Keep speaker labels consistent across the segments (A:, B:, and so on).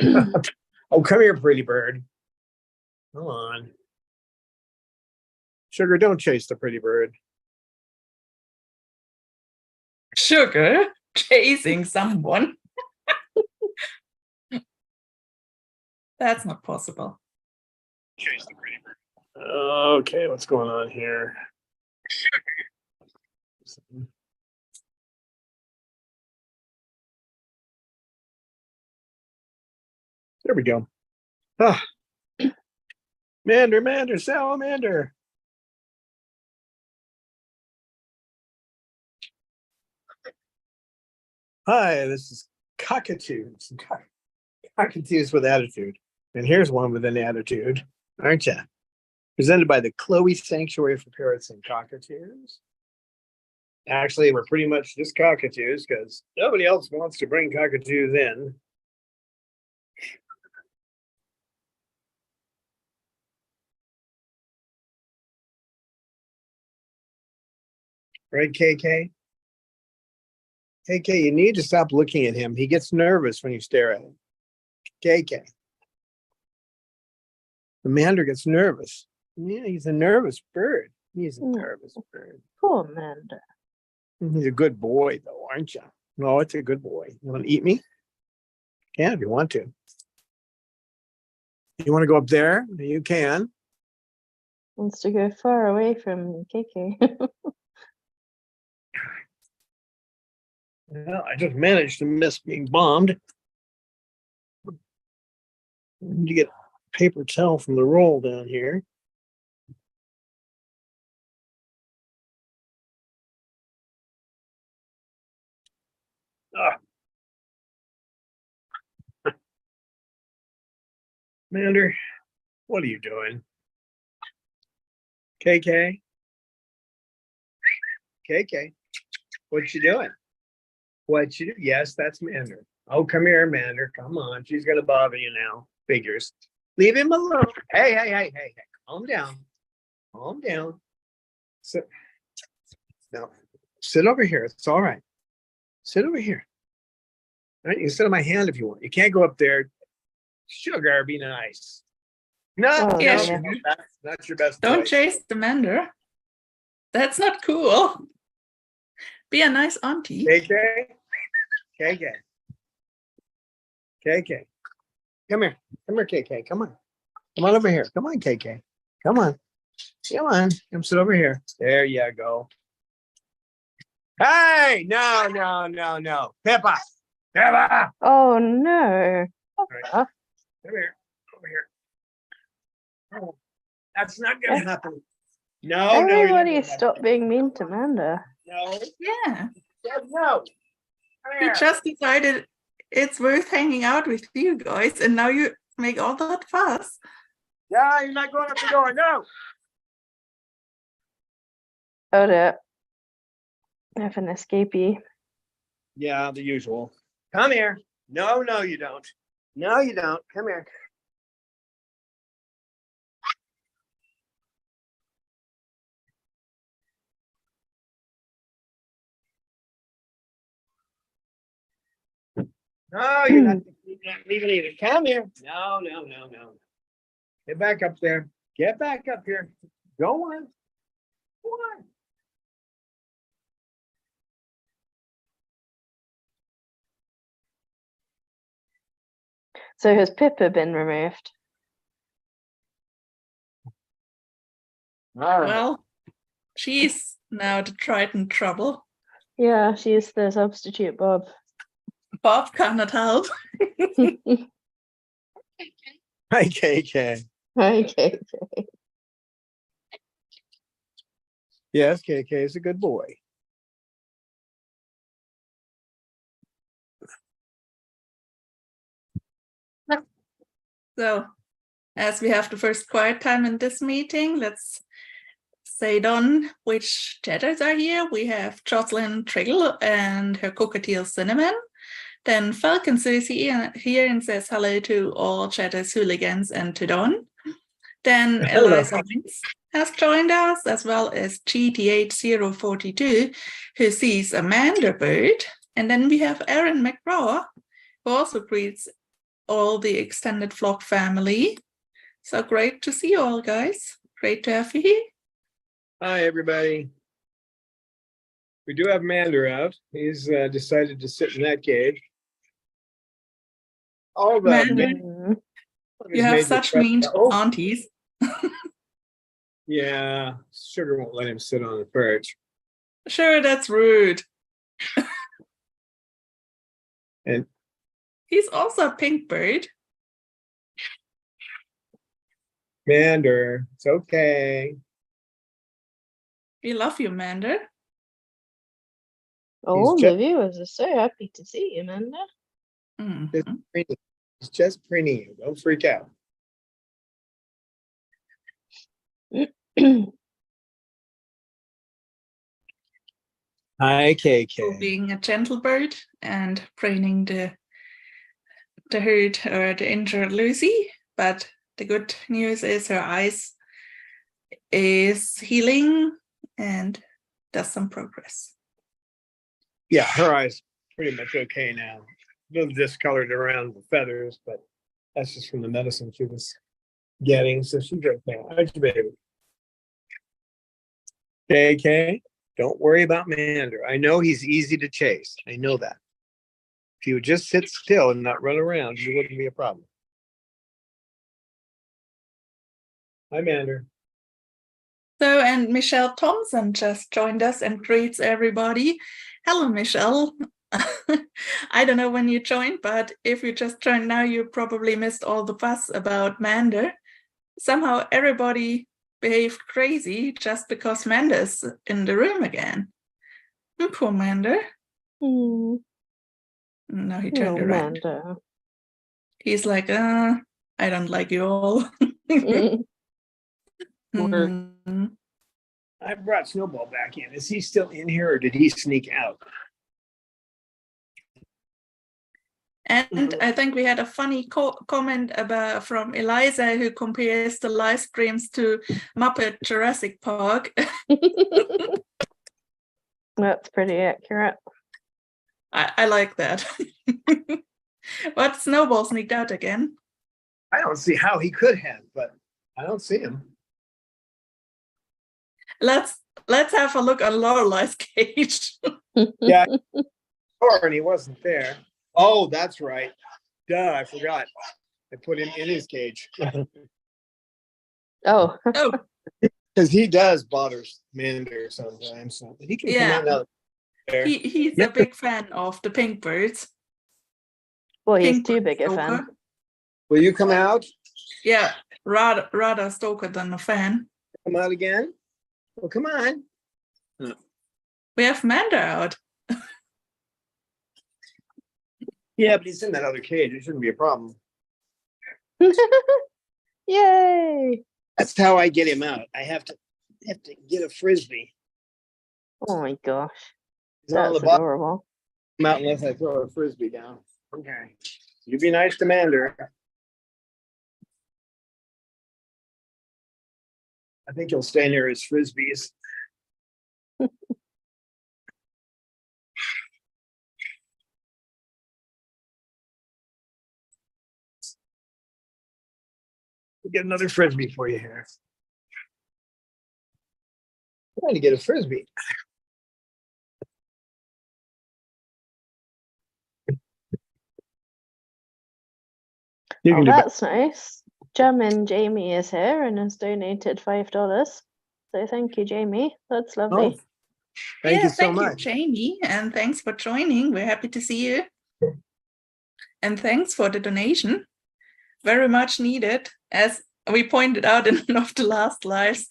A: Oh, come here, pretty bird. Come on. Sugar, don't chase the pretty bird.
B: Sugar chasing someone. That's not possible.
A: Chase the pretty bird. Okay, what's going on here? There we go. Ah. Mander, salamander. Hi, this is Cockatudes. Cockatoos with attitude. And here's one with an attitude, aren't you? Presented by the Chloe Sanctuary for Parrots and Cockatoos. Actually, we're pretty much just cockatoos because nobody else wants to bring cockatoos in. Right, KK? KK, you need to stop looking at him. He gets nervous when you stare at him. KK. The Mander gets nervous. Yeah, he's a nervous bird. He's a nervous bird.
C: Poor Mander.
A: He's a good boy, though, aren't you? No, it's a good boy. You want to eat me? Yeah, if you want to. You want to go up there? You can.
C: Wants to go far away from KK.
A: Well, I just managed to miss being bombed. You get paper towel from the roll down here. Mander, what are you doing? KK? KK, what you doing? What you do? Yes, that's Mander. Oh, come here, Mander. Come on. She's gonna bother you now. Figures. Leave him alone. Hey. Calm down. Calm down. Sit. No. Sit over here. It's all right. Sit over here. All right, you can sit on my hand if you want. You can't go up there. Sugar, be nice. No,
B: Yes.
A: that's your best.
B: Don't
A: choice.
B: chase the Mander. That's not cool. Be a nice auntie.
A: KK. Come here, KK. Come on over here. Come on, KK. Come on. Come sit over here. There you go. Hey, no. Pippa.
C: Oh no.
A: Right. Come here. Over here. Oh, that's not gonna happen. No,
C: Everybody stop being mean to Mander.
A: No.
B: Yeah.
A: No. Come
B: He
A: here.
B: just decided it's worth hanging out with you guys, and now you make all that fuss.
A: Yeah, you're not going up the door. No.
C: Oh dear. I have an escapee.
A: Yeah, the usual. Come here. No, you don't. No, you don't. Come here. No, you're not leaving either. Come here. No. Get back up there. Get back up here. Go on. Go on.
C: So has Pippa been removed?
A: All right.
B: Well, she's now the Triton trouble.
C: Yeah, she's the substitute Bob.
B: Bob cannot help.
A: Hi, KK.
C: Hi, KK.
A: Yes, KK is a good boy.
B: So, as we have the first quiet time in this meeting, let's say on which chatters are here. We have Jocelyn Triggle and her cockatiel Cinnamon. Then Falcon Susie here and says hello to all chatters, hooligans, and to Don. Then Eliza Wins has joined us, as well as GTH042, who sees a Mander bird. And then we have Aaron McGraw, who also greets all the extended vlog family. So great to see you all, guys. Great to have you here.
A: Hi, everybody. We do have Mander out. He's decided to sit in that cage. All the
B: Mander, you have such mean aunties.
A: Yeah, Sugar won't let him sit on the perch.
B: Sure, that's rude.
A: And
B: he's also a pink bird.
A: Mander, it's okay.
B: We love you, Mander.
C: All the viewers are so happy to see you, Mander.
A: It's just preening you. Don't freak out. Hi, KK.
B: For being a gentle bird and training the herd or the injured Lucy, but the good news is her eyes is healing and does some progress.
A: Yeah, her eyes pretty much okay now. A little discolored around the feathers, but that's just from the medicine she was getting, so she's okay. How's your baby? KK, don't worry about Mander. I know he's easy to chase. I know that. If you would just sit still and not run around, you wouldn't be a problem. Hi, Mander.
B: So, and Michelle Thompson just joined us and greets everybody. Hello, Michelle. I don't know when you joined, but if you just joined now, you probably missed all the fuss about Mander. Somehow everybody behaved crazy just because Mander's in the room again. Poor Mander. No, he turned around. Mander. He's like, I don't like you all.
A: I brought Snowball back in. Is he still in here or did he sneak out?
B: And I think we had a funny comment from Eliza, who compares the live streams to Muppet Jurassic Park.
C: That's pretty accurate.
B: I like that. But Snowball sneaked out again.
A: I don't see how he could have, but I don't see him.
B: Let's have a look at Lorelei's cage.
A: Yeah, and he wasn't there. Oh, that's right. Duh, I forgot. I put him in his cage.
C: Oh.
A: Because he does bother Mander sometimes. So he can come out there.
B: He's a big fan of the pink birds.
C: Well, he's too big a fan.
A: Will you come out?
B: Yeah, rather a stalker than a fan.
A: Come out again? Well, come on.
B: We have Mander out.
A: Yeah, but he's in that other cage. It shouldn't be a problem.
C: Yay!
A: That's how I get him out. I have to get a frisbee.
C: Oh my gosh.
A: He's
C: that's adorable.
A: Come out unless I throw a frisbee down. Okay. You be nice to Mander. I think he'll stay near his frisbees. We'll get another frisbee for you here. I'm trying to get a frisbee.
C: Oh, that's nice. German Jamie is here and has donated $5. So thank you, Jamie. That's lovely.
A: Oh, thank you so much.
B: Thank you, Jamie, and thanks for joining. We're happy to see you. And thanks for the donation. Very much needed. As we pointed out in one of the last lives,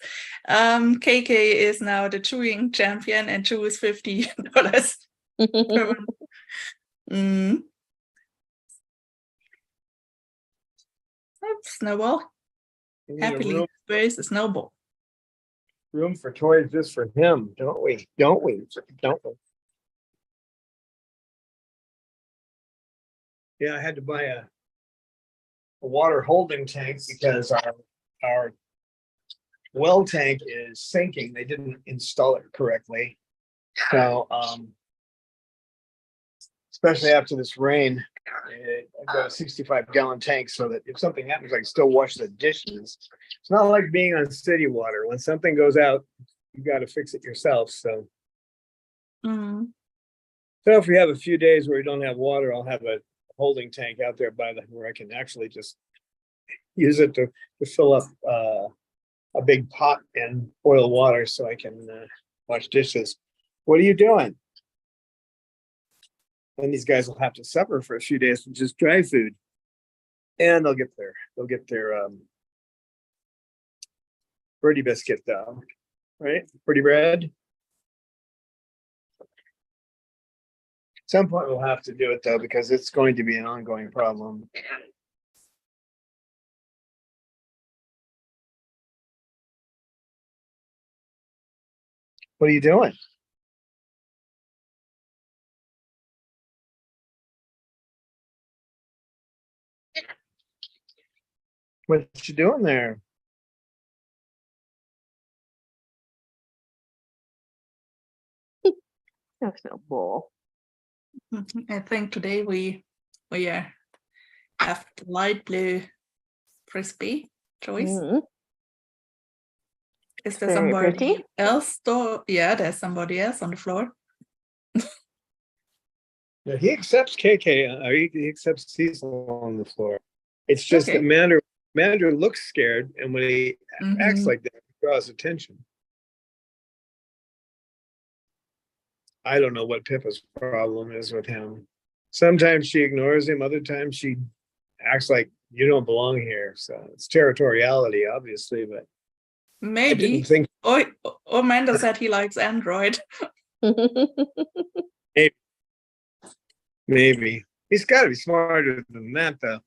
B: KK is now the chewing champion and chews $50 per month. Snowball. Happily sprays a snowball.
A: Room for toys just for him, don't we? Don't we? Don't we? Yeah, I had to buy a water holding tank because our well tank is sinking. They didn't install it correctly. So especially after this rain, I've got a 65-gallon tank so that if something happens, I can still wash the dishes. It's not like being on city water. When something goes out, you got to fix it yourself. So if we have a few days where we don't have water, I'll have a holding tank out there where I can actually just use it to fill up a big pot and boil water so I can wash dishes. What are you doing? And these guys will have to suffer for a few days with just dry food, and they'll get their birdie biscuit though, right? Birdie bread. At some point we'll have to do it though, because it's going to be an ongoing problem. What are you doing? What you doing there?
C: That's no ball.
B: I think today we have light blue frisbee choice. Is there
C: Very
B: somebody
C: pretty.
B: else? Yeah, there's somebody else on the floor.
A: Yeah, he accepts KK. He accepts Cecil on the floor. It's just
B: Okay.
A: that Mander looks scared, and when he acts like that, he draws attention. I don't know what Pippa's problem is with him. Sometimes she ignores him. Other times she acts like you don't belong here. So it's territoriality, obviously, but I didn't
B: Maybe.
A: think
B: Or Mander said he likes Android.
A: maybe. He's got to be smarter than that, though.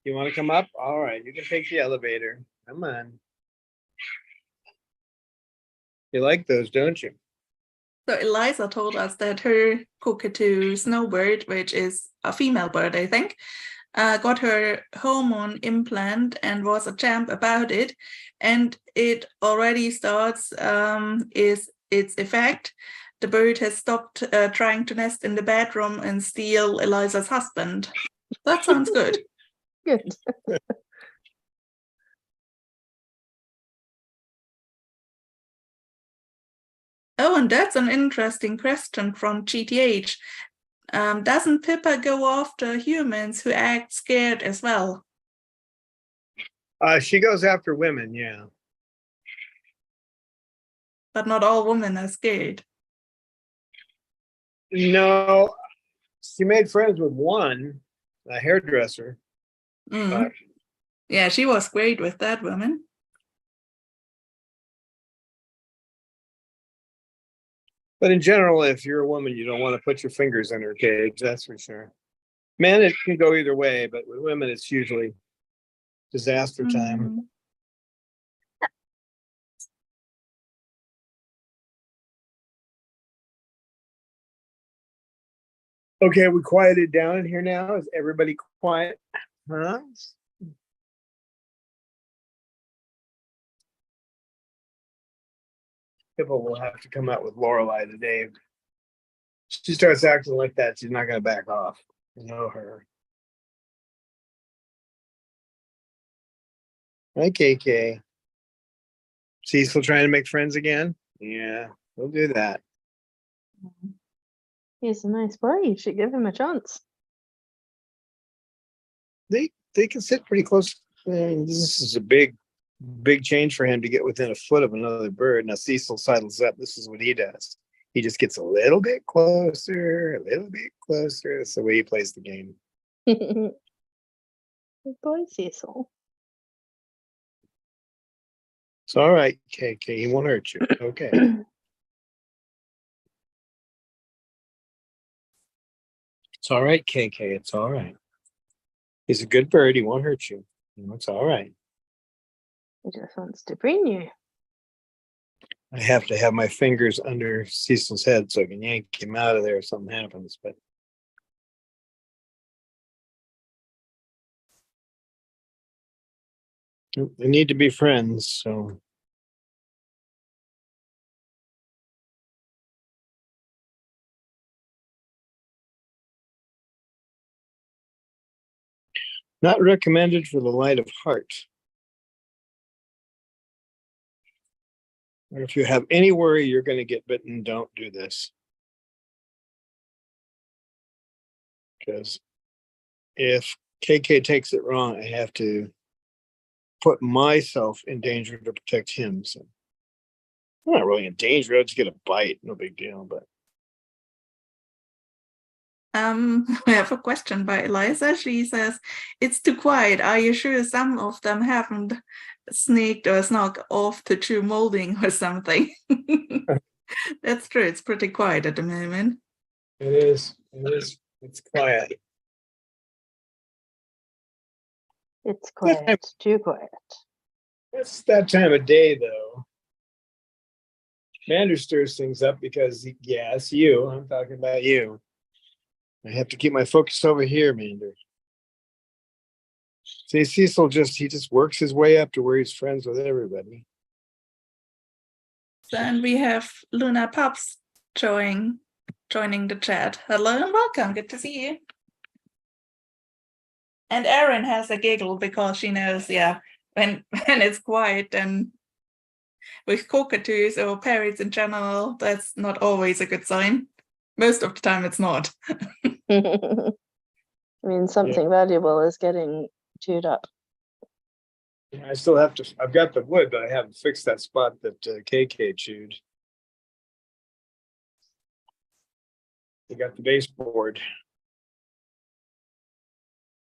A: You want to come up? All right, you can take the elevator. Come on. You like those, don't you?
B: So Eliza told us that her cockatoo snowbird, which is a female bird, I think, got her hormone implant and was a champ about it. And it already starts is its effect. The bird has stopped trying to nest in the bedroom and steal Eliza's husband. That sounds good.
C: Good.
B: Oh, and that's an interesting question from GTH. Doesn't Pippa go after humans who act scared as well?
A: She goes after women, yeah.
B: But not all women are scared.
A: No, she made friends with one, a hairdresser.
B: Yeah, she was great with that woman.
A: But in general, if you're a woman, you don't want to put your fingers in her cage, that's for sure. Men, it can go either way, but with women, it's usually disaster time. Okay, we quieted down in here now. Is everybody quiet? Huh? Pippa will have to come out with Lorelei today. She starts acting like that, she's not going to back off. You know her. Hi, KK. Cecil trying to make friends again? Yeah, we'll do that.
C: He's a nice boy. You should give him a chance.
A: They can sit pretty close. I mean, this is a big change for him to get within a foot of another bird. Now Cecil sidles up. This is what he does. He just gets a little bit closer, a little bit closer. That's the way he plays the game.
C: Good boy, Cecil.
A: It's all right, KK. He won't hurt you. Okay. It's all right, KK. It's all right. He's a good bird. He won't hurt you. It's all right.
C: He just wants to bring you.
A: I have to have my fingers under Cecil's head so I can yank him out of there if something happens. But they need to be friends. So Not recommended for the light of heart. Or if you have any worry you're going to get bitten, don't do this. Because if KK takes it wrong, I have to put myself in danger to protect him. So I'm not really in danger. I'll just get a bite. No big deal. But
B: we have a question by Eliza. She says, "It's too quiet. Are you sure some of them haven't sneaked or snuck off to chew molding or something?" That's true. It's pretty quiet at the moment.
A: it is. It is. It's quiet.
C: It's quiet. Too quiet.
A: It's that time of day, though. Mander stirs things up because, yes, you. I'm talking about you. I have to keep my focus over here, Mander. See, Cecil he just works his way up to where he's friends with everybody.
B: Then we have Luna Pups joining the chat. Hello and welcome. Good to see you. And Erin has a giggle because she knows, yeah, when it's quiet and with cockatoos or parrots in general, that's not always a good sign. Most of the time it's not.
C: I mean, something valuable is getting chewed up.
A: I still have to, I've got the wood, but I haven't fixed that spot that KK chewed. You got the baseboard.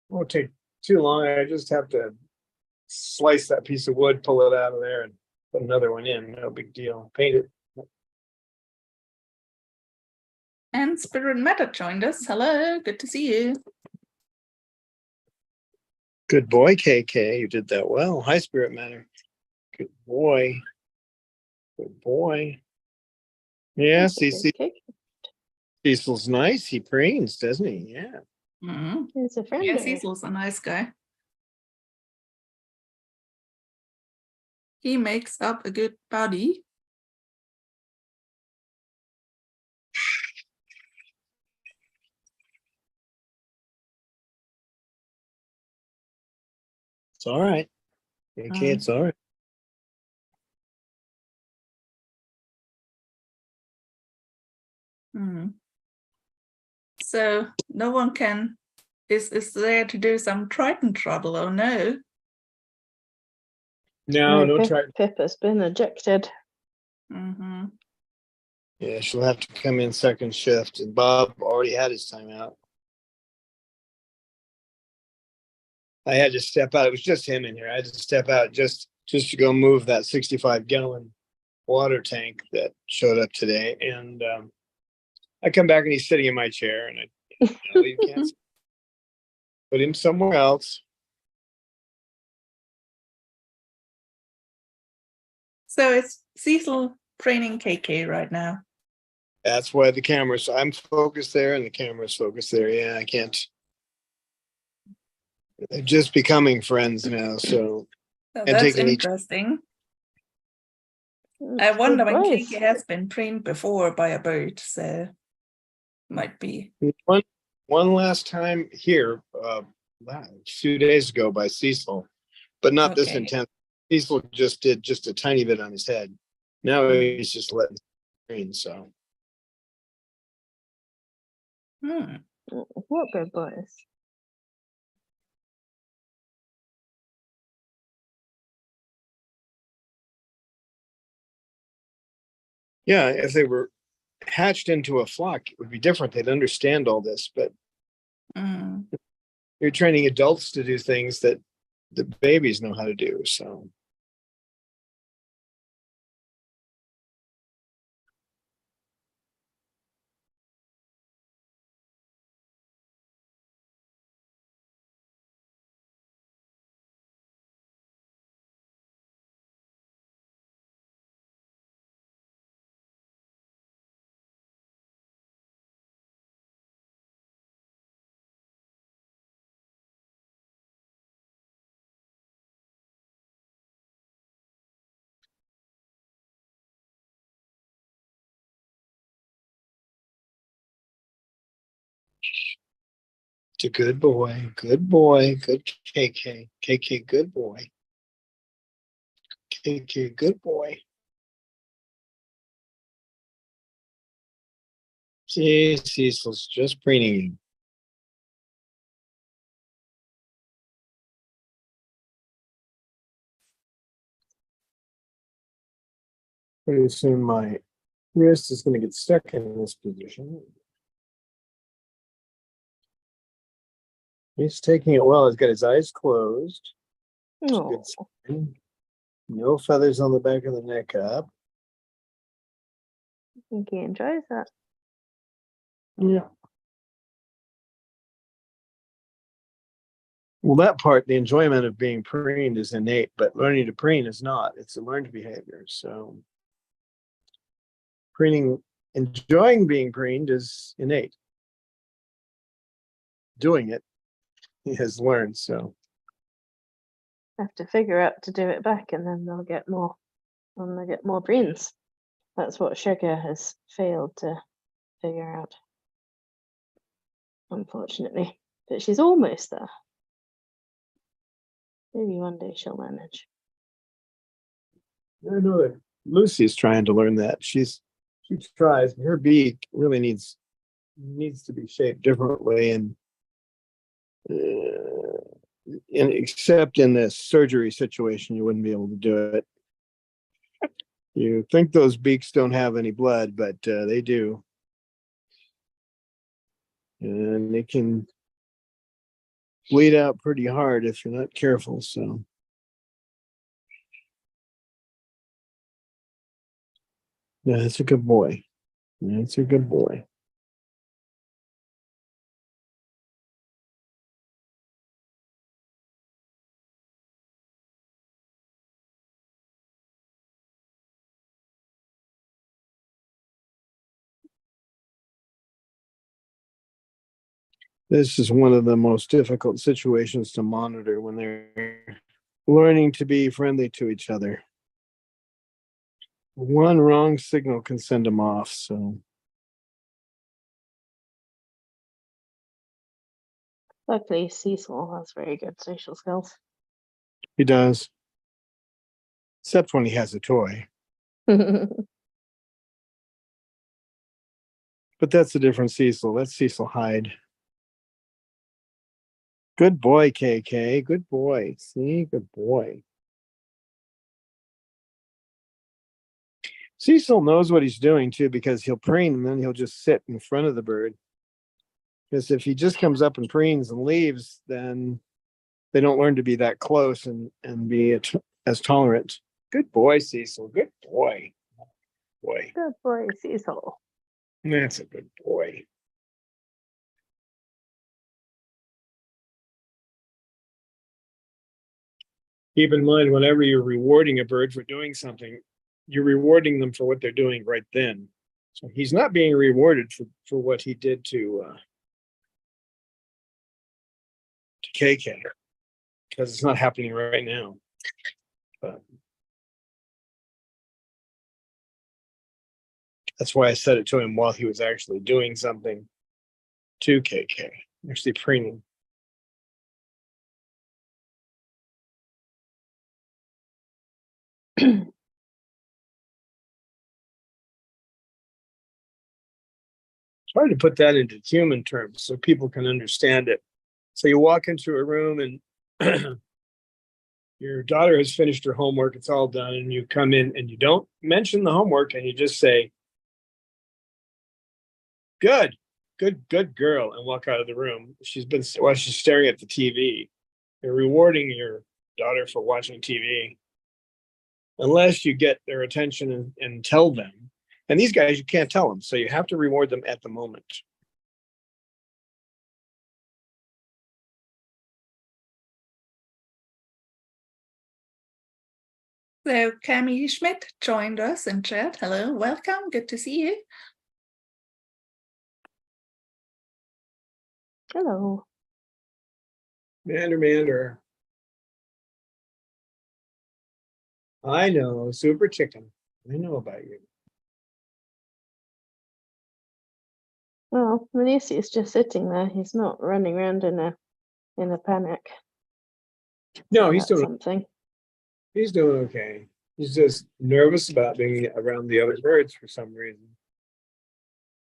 A: Won't take too long. I just have to slice that piece of wood, pull it out of there, and put another one in. No big deal. Paint it.
B: And Spirit Matter joined us. Hello, good to see you.
A: Good boy, KK. You did that well. Hi, Spirit Matter. Good boy. Good boy. Yeah, Cecil's nice. He preens, doesn't he? Yeah.
B: Mm-hmm.
C: He's a friend.
B: Yeah, Cecil's a nice guy. He makes up a good body.
A: It's all right. KK, it's all right.
B: Mm. So no one is there to do some Triton trouble, or no?
A: No Triton.
C: Pippa's been ejected.
B: Mm-hmm.
A: Yeah, she'll have to come in second shift, and Bob already had his time out. I had to step out. It was just him in here. I had to step out just to go move that 65-gallon water tank that showed up today. And I come back and he's sitting in my chair, and you can't put him somewhere else.
B: So it's Cecil training KK right now.
A: That's why the camera's, I'm focused there and the camera's focused there. Yeah, I can't. They're just becoming friends now. So
B: that's interesting. I wonder when KK has been trained before by a bird, so might be.
A: One last time here, a few days ago by Cecil, but not this intense. Cecil just did just a tiny bit on his head. Now he's just letting it train. So.
C: What good boys.
A: Yeah, if they were hatched into a flock, it would be different. They'd understand all this, but you're training adults to do things that the babies know how to do. So. It's a good boy. Good boy. Good KK. KK, good boy. KK, good boy. See, Cecil's just preening you. Pretty soon my wrist is going to get stuck in this position. He's taking it well. He's got his eyes closed.
C: Oh,
A: Good sign. No feathers on the back of the neck up.
C: I think he enjoys that.
A: Yeah. Well, that part, the enjoyment of being preened is innate, but learning to preen is not. It's a learned behavior. So preening, enjoying being preened is innate. Doing it is learned. So
C: Have to figure out to do it back, and then they'll get more. When they get more preens. That's what Sugar has failed to figure out, unfortunately. But she's almost there. Maybe one day she'll manage.
A: I know that Lucy's trying to learn that. She tries. Her beak really needs to be shaped differently, and except in this surgery situation, you wouldn't be able to do it. You think those beaks don't have any blood, but they do, and they can bleed out pretty hard if you're not careful. So. Yeah, that's a good boy. That's a good boy. This is one of the most difficult situations to monitor when they're learning to be friendly to each other. One wrong signal can send them off. So
C: Luckily, Cecil has very good social skills.
A: he does, except when he has a toy. But that's a different Cecil. That's Cecil Hyde. Good boy, KK. Good boy. See, good boy. Cecil knows what he's doing too, because he'll preen and then he'll just sit in front of the bird. Because if he just comes up and preens and leaves, then they don't learn to be that close and be as tolerant. Good boy, Cecil. Good boy. Boy.
C: Good boy, Cecil.
A: That's a good boy. Keep in mind, whenever you're rewarding a bird for doing something, you're rewarding them for what they're doing right then. So he's not being rewarded for what he did to KK, because it's not happening right now. But that's why I said it to him while he was actually doing something to KK, actually preening. It's hard to put that into human terms so people can understand it. So you walk into a room and your daughter has finished her homework, it's all done, and you come in and you don't mention the homework and you just say, good girl, and walk out of the room. She's staring at the TV. You're rewarding your daughter for watching TV. Unless you get their attention and tell them. And these guys, you can't tell them. So you have to reward them at the moment.
B: So Cami Schmidt joined us in chat. Hello, welcome. Good to see you.
C: Hello.
A: Mander. I know, super chicken. I know about you.
C: Well, Lucy's just sitting there. He's not running around in a panic.
A: No, he's
C: about
A: doing
C: something.
A: he's doing okay. He's just nervous about being around the other birds for some reason.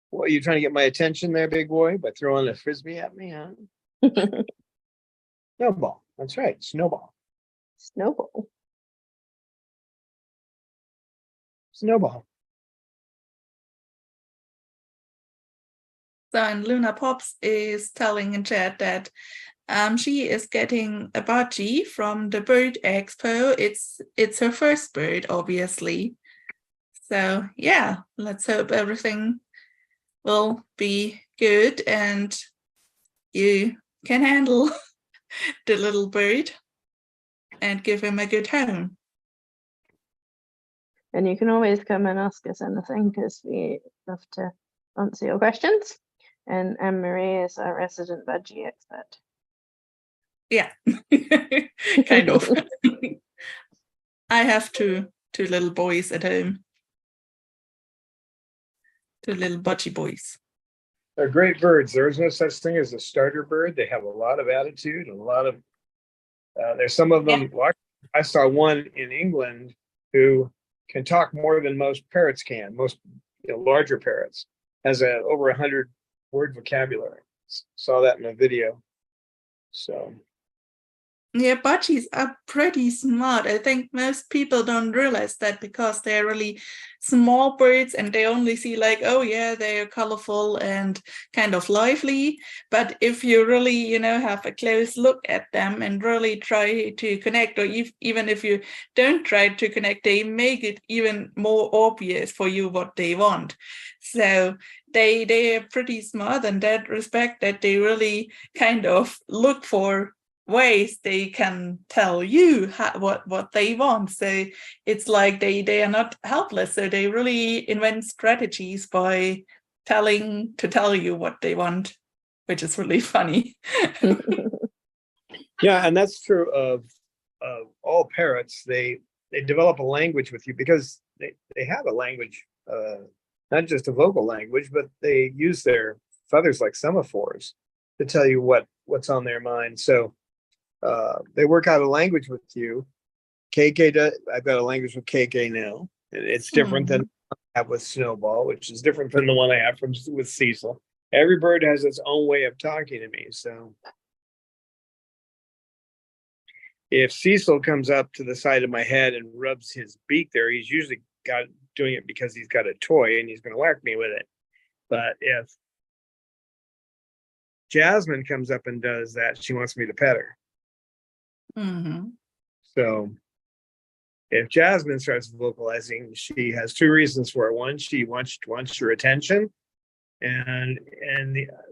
A: What, are you trying to get my attention there, big boy, by throwing a frisbee at me, huh? Snowball. That's right, snowball.
C: Snowball.
A: Snowball.
B: So, and Luna Pops is telling in chat that she is getting a budgie from the Bird Expo. It's her first bird, obviously. So yeah, let's hope everything will be good and you can handle the little bird and give him a good home.
C: And you can always come and ask us anything because we love to answer your questions. And Anne-Marie is our resident budgie expert.
B: Yeah, kind of. I have two little boys at home. Two little budgie boys.
A: They're great birds. There is no such thing as a starter bird. They have a lot of attitude and a lot of, there's some of them, I saw one in England who can talk more than most parrots can, most larger parrots, has over 100 word vocabulary. Saw that in a video. So.
B: Yeah, budgies are pretty smart. I think most people don't realize that because they're really small birds and they only see like, oh yeah, they are colorful and kind of lively. But if you really, have a close look at them and really try to connect, or even if you don't try to connect, they make it even more obvious for you what they want. So they are pretty smart in that respect, that they really kind of look for ways they can tell you what they want. So it's like they are not helpless. So they really invent strategies by tell you what they want, which is really funny.
A: Yeah, and that's true of all parrots. They develop a language with you because they have a language, not just a vocal language, but they use their feathers like semaphores to tell you what's on their mind. So they work out a language with you. KK does. I've got a language with KK now, and it's different than I have with Snowball, which is different than the one I have with Cecil. Every bird has its own way of talking to me. So if Cecil comes up to the side of my head and rubs his beak there, he's usually doing it because he's got a toy and he's going to whack me with it. But if Jasmine comes up and does that, she wants me to pet her.
B: Mm-hmm.
A: So if Jasmine starts vocalizing, she has two reasons for it. One, she wants your attention, and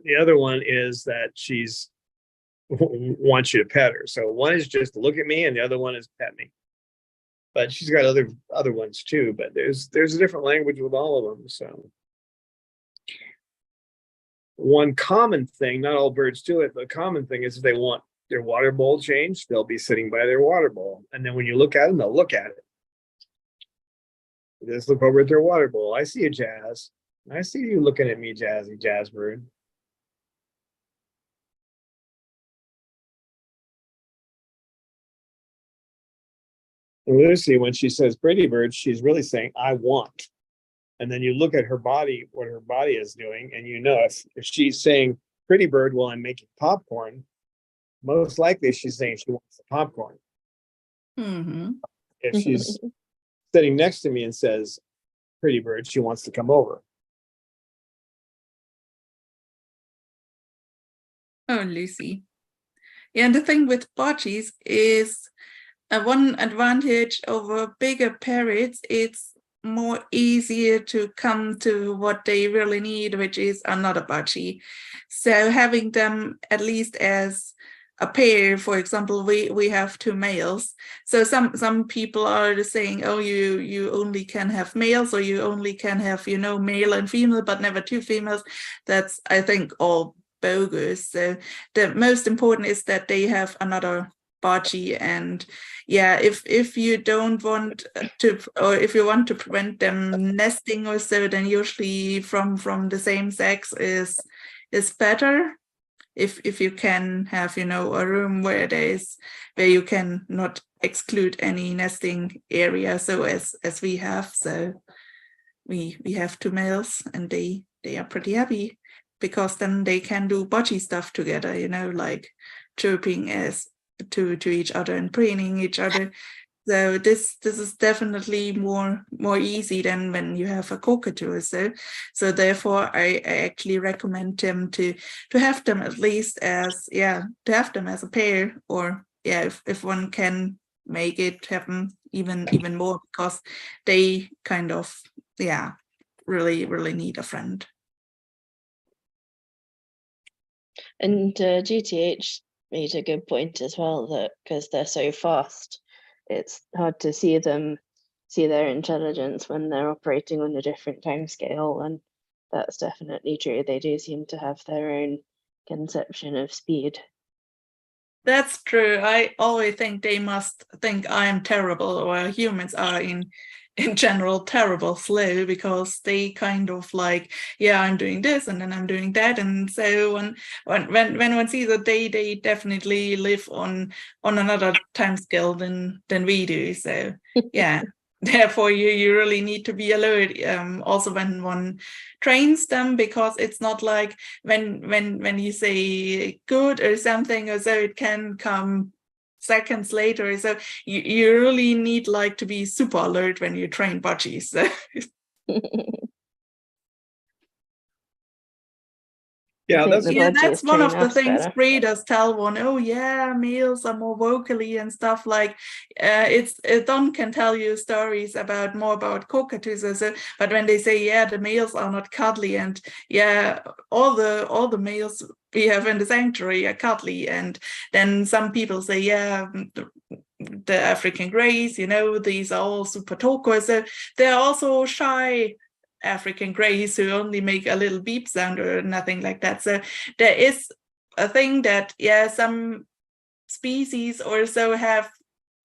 A: the other one is that she's wants you to pet her. So one is just to look at me, and the other one is pet me. But she's got other ones too. But there's a different language with all of them. So one common thing, not all birds do it, but a common thing is if they want their water bowl changed, they'll be sitting by their water bowl. And then when you look at them, they'll look at it. Just look over at their water bowl. I see you, Jazz. I see you looking at me, Jazzy, Jazz bird. And Lucy, when she says pretty bird, she's really saying, I want. And then you look at her body, what her body is doing, and if she's saying pretty bird while I'm making popcorn, most likely she's saying she wants the popcorn.
B: Mm-hmm.
A: If she's sitting next to me and says, pretty bird, she wants to come over.
B: Oh, Lucy. Yeah, and the thing with budgies is one advantage over bigger parrots, it's more easier to come to what they really need, which is another budgie. So having them at least as a pair, for example, we have two males. So some people are saying, oh, you only can have males, or you only can have, male and female, but never two females. That's, I think, all bogus. So the most important is that they have another budgie. And yeah, if you don't want to, or if you want to prevent them nesting or so, then usually from the same sex is better. If you can have, a room where you can not exclude any nesting area, so as we have. So we have 2 males, and they are pretty happy, because then they can do budgie stuff together, like chirping as to each other and preening each other. So this is definitely more easy than when you have a cockatoo. So therefore I actually recommend them to have them at least as to have them as a pair, or if one can make it happen even more, because they kind of really need a friend.
C: And GTH made a good point as well, that because they're so fast, it's hard to see their intelligence when they're operating on a different time scale, and that's definitely true. They do seem to have their own conception of speed.
B: That's true. I always think they must think I am terrible, or humans are in general terrible slow, because they kind of like, I'm doing this and then I'm doing that. And so when one sees that they definitely live on another time scale than we do. So yeah. Therefore, you really need to be alert, also when one trains them, because it's not like when you say good or something, or so it can come seconds later. So you really need like to be super alert when you train budgies. So. That's one of the things better. Breeders tell one. Oh yeah, males are more vocally and stuff like. Don can tell you stories more about cockatoos, but when they say the males are not cuddly, and all the males we have in the sanctuary are cuddly, and then some people say the African greys, these are all super talkers. So they're also shy African greys who only make a little beep sound or nothing like that. So there is a thing that some species or so have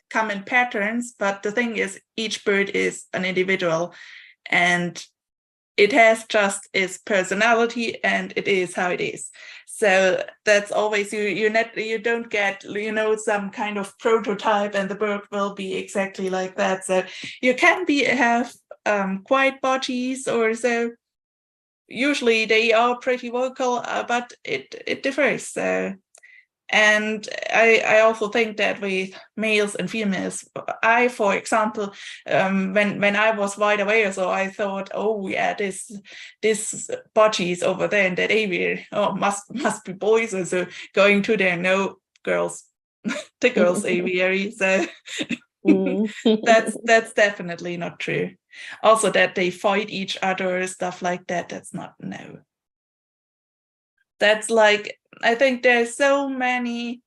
B: common patterns, but the thing is each bird is an individual, and it has just its personality, and it is how it is. So that's always you don't get some kind of prototype and the bird will be exactly like that. So you can have quiet budgies or so. Usually they are pretty vocal, but it differs. So, and I also think that with males and females, for example, when I was wide awake, so I thought, this budgies over there in that aviary, must be boys, or so going to there. No, girls, the girls' aviary. So that's definitely not true. Also, that they fight each other, stuff like that. That's not, no. That's like, I think there's so many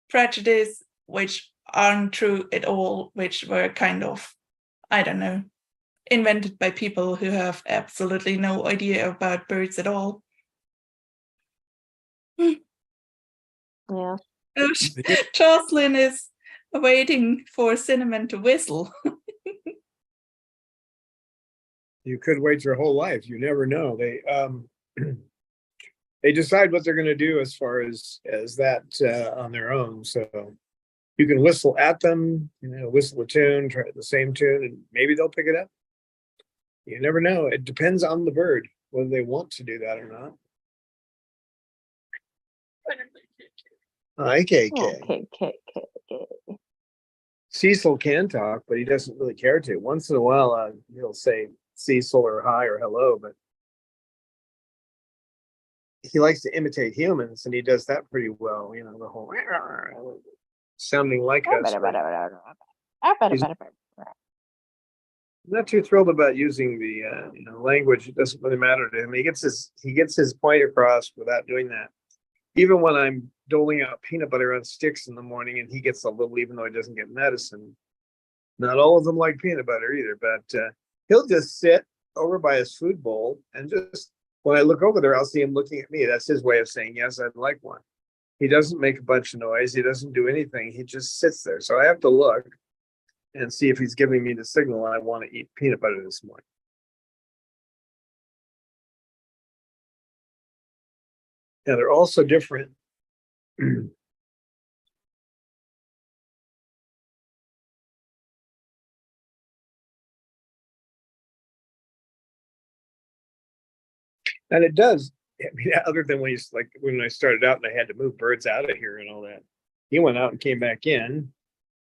B: prejudices which aren't true at all, which were kind of, I don't know, invented by people who have absolutely no idea about birds at all.
C: Yeah.
B: Jocelyn is waiting for Cinnamon to whistle.
A: You could wait your whole life. You never know. They decide what they're going to do as far as that on their own. So you can whistle at them, whistle a tune, try the same tune, and maybe they'll pick it up. You never know. It depends on the bird whether they want to do that or not. Hi, KK. Cecil can talk, but he doesn't really care to. Once in a while, he'll say Cecil or hi or hello, but he likes to imitate humans, and he does that pretty well. The whole sounding like us. He's not too thrilled about using the language. It doesn't really matter to him. He gets his point across without doing that. Even when I'm doling out peanut butter on sticks in the morning, and he gets a little, even though he doesn't get medicine. Not all of them like peanut butter either, but he'll just sit over by his food bowl, and just when I look over there, I'll see him looking at me. That's his way of saying, yes, I'd like one. He doesn't make a bunch of noise. He doesn't do anything. He just sits there. So I have to look and see if he's giving me the signal I want to eat peanut butter this morning. Now they're also different. And it does, I mean, other than when he's like when I started out and I had to move birds out of here and all that. He went out and came back in,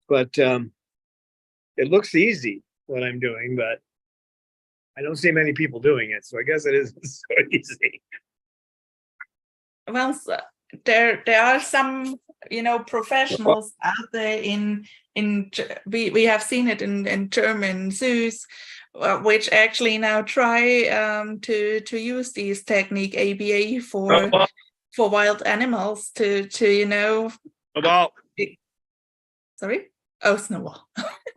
A: but it looks easy what I'm doing, but I don't see many people doing it, so I guess it isn't so easy.
B: Well, there are some, professionals out there we have seen it in German zoos, which actually now try to use this technique ABA for wild animals to
A: Snowball.
B: Sorry? Oh, Snowball.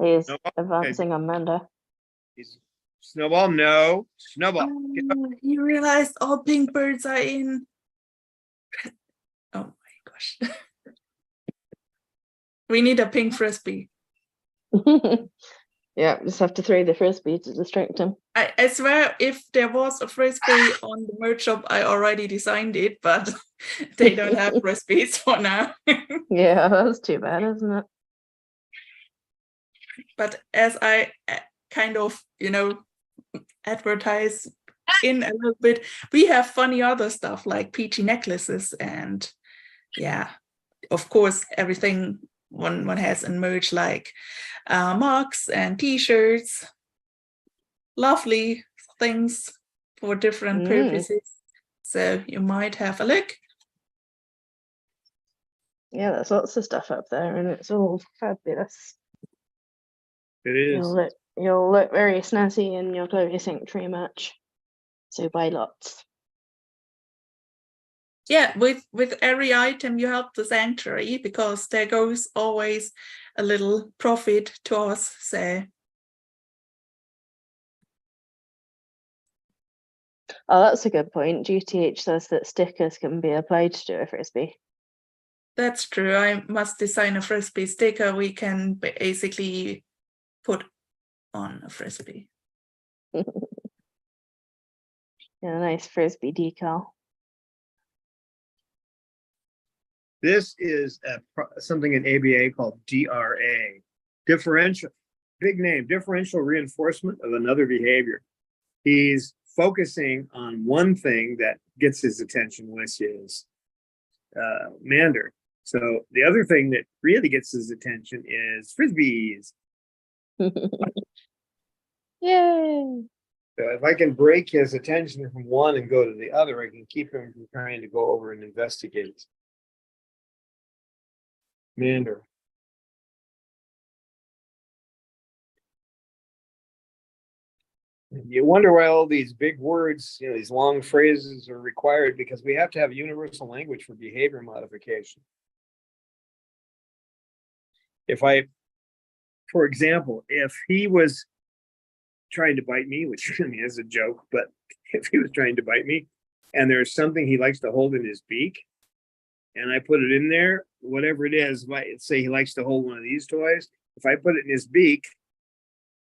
C: He's
A: Snowball?
C: advancing on Mander.
A: He's Snowball, no. Snowball.
B: You realized all pink birds are in. Oh my gosh. We need a pink frisbee.
C: Yeah, just have to throw the frisbee to distract him.
B: I swear if there was a frisbee on the merch shop, I already designed it, but they don't have frisbees for now.
C: Yeah, that's too bad, isn't it?
B: But as I kind of, advertise in a little bit, we have funny other stuff like peachy necklaces and of course, everything one has in merch like mugs and t-shirts, lovely things for different purposes. So you might have a look.
C: Yeah, there's lots of stuff up there and it's all fabulous.
A: It is.
C: You'll look very snazzy in your Chloe Sanctuary merch. So buy lots.
B: Yeah, with every item you help the sanctuary because there goes always a little profit to us. So
C: oh, that's a good point. GTH says that stickers can be applied to a frisbee.
B: that's true. I must design a frisbee sticker we can basically put on a frisbee.
C: Yeah, nice frisbee decal.
A: This is something in ABA called DRA, differential, big name, differential reinforcement of another behavior. He's focusing on one thing that gets his attention, which is Mander. So the other thing that really gets his attention is frisbees.
C: Yay!
A: So if I can break his attention from one and go to the other, I can keep him from trying to go over and investigate. Mander. You wonder why all these big words, these long phrases are required because we have to have universal language for behavior modification. For example, if he was trying to bite me, which is a joke, but if he was trying to bite me and there's something he likes to hold in his beak, and I put it in there, whatever it is, say he likes to hold one of these toys. If I put it in his beak,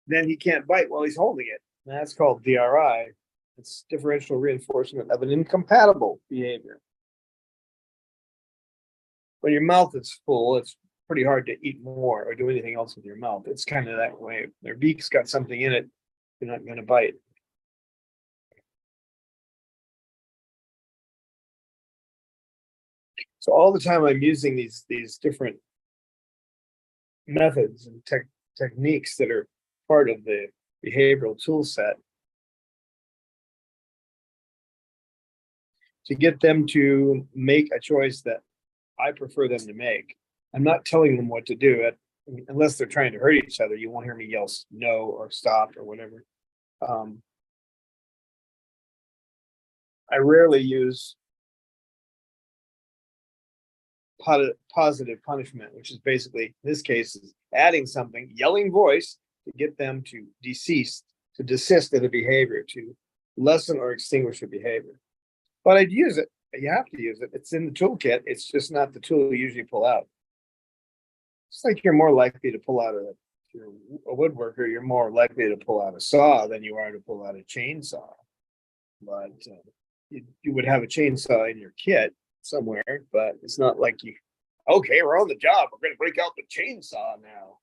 A: then he can't bite while he's holding it. And that's called DRI. It's differential reinforcement of an incompatible behavior. When your mouth is full, it's pretty hard to eat more or do anything else with your mouth. It's kind of that way. Their beak's got something in it, you're not going to bite. So all the time I'm using these different methods and techniques that are part of the behavioral tool set to get them to make a choice that I prefer them to make. I'm not telling them what to do unless they're trying to hurt each other. You won't hear me yell no or stop or whatever. I rarely use positive punishment, which is basically, in this case, is adding something, yelling voice to get them to desist in a behavior, to lessen or extinguish a behavior. But I'd use it You have to use it. It's in the toolkit. It's just not the tool you usually pull out. It's like you're more likely to pull out if you're a woodworker, you're more likely to pull out a saw than you are to pull out a chainsaw. But you would have a chainsaw in your kit somewhere, but it's not like you, okay, we're on the job. We're going to break out the chainsaw now.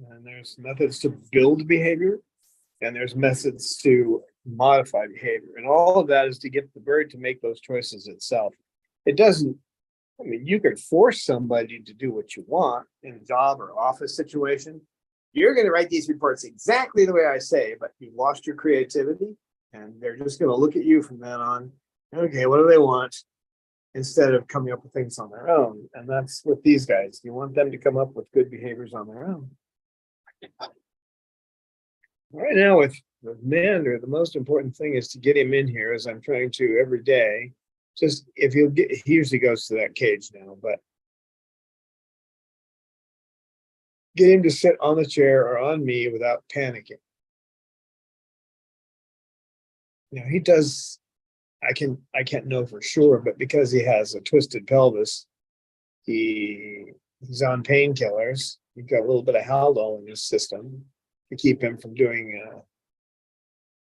A: And there's methods to build behavior, and there's methods to modify behavior. And all of that is to get the bird to make those choices itself. It doesn't, I mean, you can force somebody to do what you want in a job or office situation. You're going to write these reports exactly the way I say, but you've lost your creativity, and they're just going to look at you from then on. Okay, what do they want? Instead of coming up with things on their own. And that's with these guys. You want them to come up with good behaviors on their own. Right now with Mander, the most important thing is to get him in here, as I'm trying to every day. Just if he'll get, he usually goes to that cage now, but get him to sit on the chair or on me without panicking. You know, he does, I can't know for sure, but because he has a twisted pelvis, he's on painkillers. He's got a little bit of Haldol in his system to keep him from doing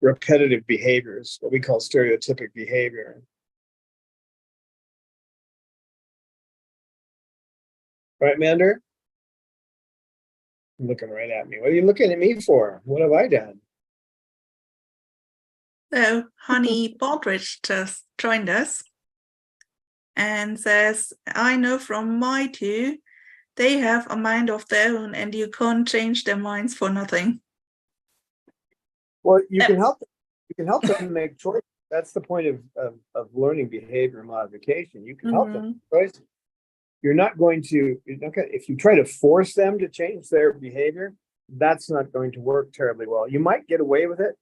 A: repetitive behaviors, what we call stereotypic behavior. Right, Mander? Looking right at me. What are you looking at me for? What have I done?
B: So Honey Baldrige just joined us and says, I know from my two, they have a mind of their own and you can't change their minds for nothing.
A: Well, you can help them. You can help them make choices. That's the point of learning behavior modification. You can help them make choices. You're not going to, if you try to force them to change their behavior, that's not going to work terribly well. You might get away with it,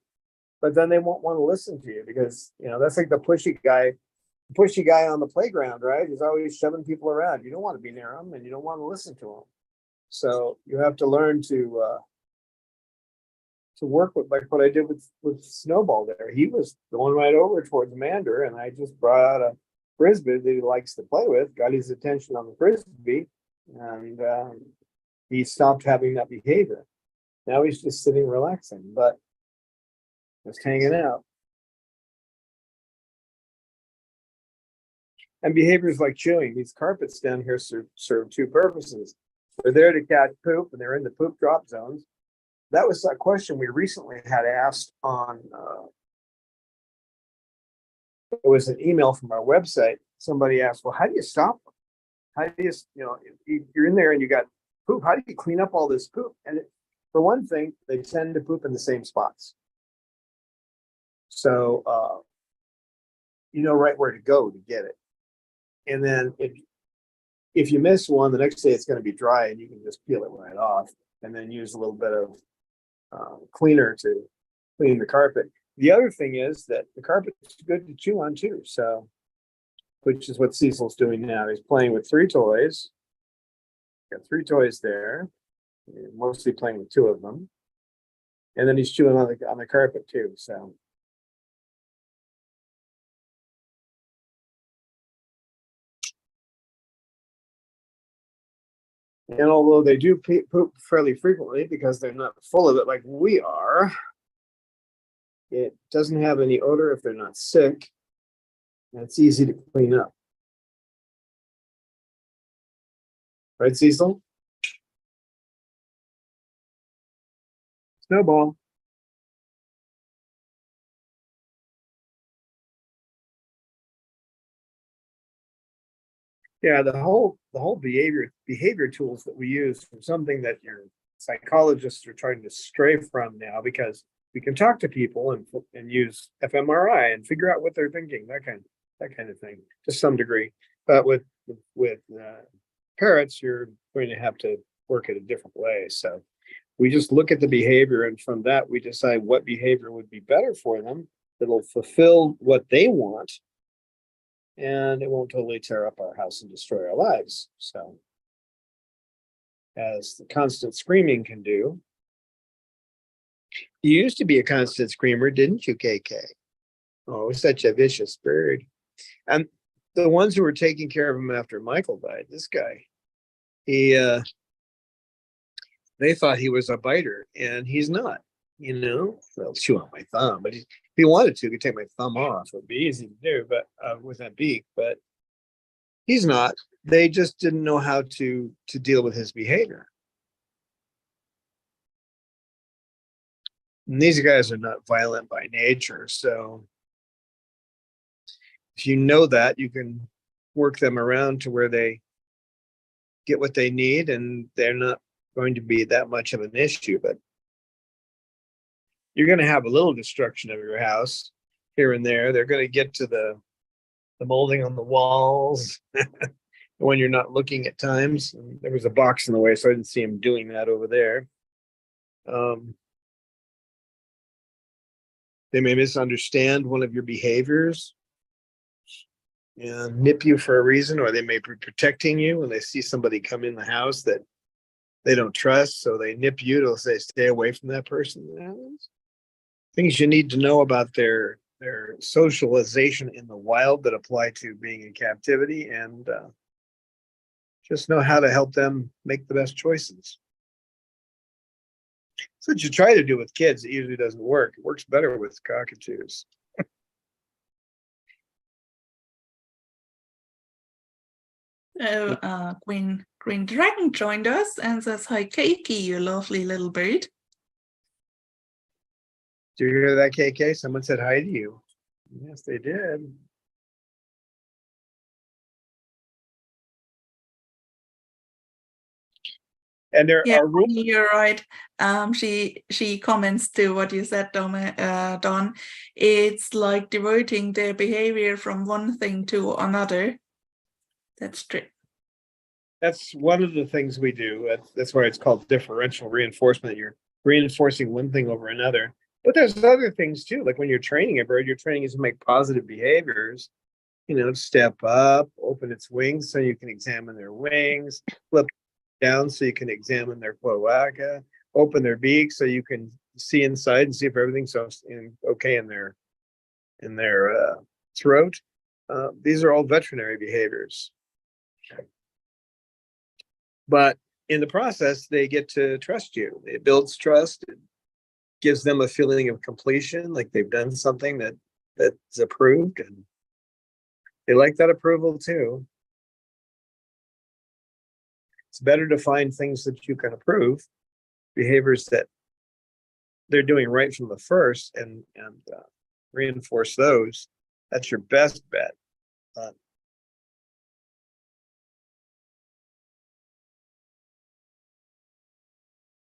A: but then they won't want to listen to you because, you know, that's like the pushy guy on the playground, right? He's always shoving people around. You don't want to be near him and you don't want to listen to him. So you have to learn to work with, like what I did with Snowball there. He was going right over towards Mander, and I just brought out a frisbee that he likes to play with, got his attention on the frisbee, and he stopped having that behavior. Now he's just sitting relaxing, but just hanging out. And behaviors like chewing, these carpets down here serve two purposes. They're there to catch poop, and they're in the poop drop zones. That was a question we recently had asked on, it was an email from our website. Somebody asked, well, how do you stop them? How do you, you're in there and you got poop. How do you clean up all this poop? And for one thing, they tend to poop in the same spots. So, you know right where to go to get it. And then if you miss one, the next day it's going to be dry and you can just peel it right off and then use a little bit of cleaner to clean the carpet. The other thing is that the carpet's good to chew on too. So, which is what Cecil's doing now. He's playing with 3 toys. Got 3 toys there. Mostly playing with 2 of them. And then he's chewing on the carpet too. So. And although they do poop fairly frequently because they're not full of it like we are, it doesn't have any odor if they're not sick. And it's easy to clean up. Right, Cecil? Snowball. Yeah, the whole behavior tools that we use are something that your psychologists are trying to stray from now, because we can talk to people and use fMRI and figure out what they're thinking, that kind of thing, to some degree. But with parrots, you're going to have to work it a different way. So we just look at the behavior, and from that we decide what behavior would be better for them, that'll fulfill what they want, and it won't totally tear up our house and destroy our lives. So, as the constant screaming can do. You used to be a constant screamer, didn't you, KK? Oh, such a vicious bird. And the ones who were taking care of him after Michael died, this guy, they thought he was a biter, and he's not. Well, chew on my thumb, but if he wanted to, he could take my thumb off. It'd be easy to do, but with that beak. But he's not. They just didn't know how to deal with his behavior. And these guys are not violent by nature, so if you know that, you can work them around to where they get what they need, and they're not going to be that much of an issue. But you're going to have a little destruction of your house here and there. They're going to get to the molding on the walls when you're not looking at times. And there was a box in the way, so I didn't see him doing that over there. They may misunderstand one of your behaviors and nip you for a reason, or they may be protecting you when they see somebody come in the house that they don't trust, so they nip you. They'll say, stay away from that person. Things you need to know about their socialization in the wild that apply to being in captivity, and just know how to help them make the best choices. So what you try to do with kids, it usually doesn't work. It works better with cockatoos.
B: Green Dragon joined us and says, hi, Keiki, you lovely little bird.
A: Do you hear that, KK? Someone said hi to you. Yes, they did. And there are rules.
B: You're right. She comments to what you said, Don. It's like diverting their behavior from one thing to another. That's true.
A: That's one of the things we do. That's why it's called differential reinforcement. You're reinforcing one thing over another. But there's other things too. Like when you're training a bird, you're training it to make positive behaviors. Step up, open its wings so you can examine their wings, flip down so you can examine their cloaca, open their beak so you can see inside and see if everything's okay in their throat. These are all veterinary behaviors. But in the process, they get to trust you. It builds trust. It gives them a feeling of completion, like they've done something that's approved, and they like that approval too. It's better to find things that you can approve, behaviors that they're doing right from the first, and reinforce those. That's your best bet.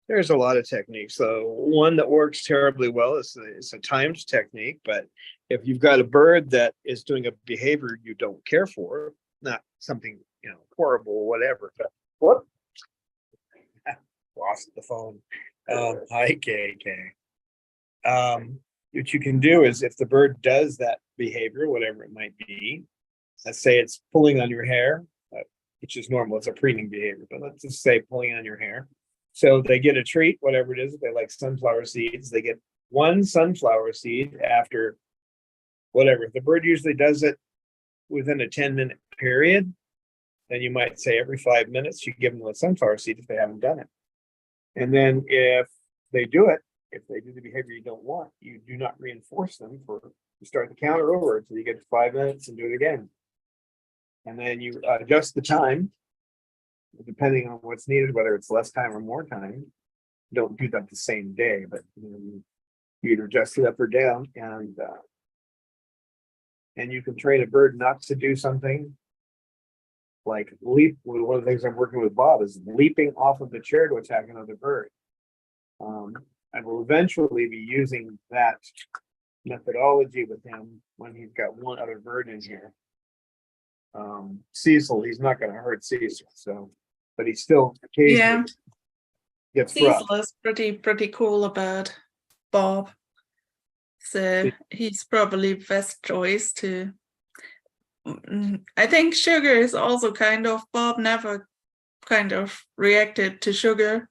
A: There's a lot of techniques. So one that works terribly well is a timed technique. But if you've got a bird that is doing a behavior you don't care for, not something horrible or whatever, but what? Lost the phone. Hi, KK. What you can do is if the bird does that behavior, whatever it might be, let's say it's pulling on your hair, which is normal. It's a preening behavior, but let's just say pulling on your hair. So they get a treat, whatever it is. If they like sunflower seeds, they get one sunflower seed after whatever. If the bird usually does it within a 10-minute period, then you might say every 5 minutes you give them a sunflower seed if they haven't done it. And then if they do it, if they do the behavior you don't want, you do not reinforce them you start the counter over until you get to 5 minutes and do it again. And then you adjust the time depending on what's needed, whether it's less time or more time. Don't do that the same day, but you either adjust it up or down, and you can train a bird not to do something like leap. One of the things I'm working with Bob is leaping off of the chair to attack another bird. I will eventually be using that methodology with him when he's got one other bird in here. Cecil, he's not going to hurt Cecil, but he still occasionally gets rough.
B: Cecil is pretty cool about Bob, so he's probably best choice to I think Sugar is also kind of, Bob never kind of reacted to Sugar.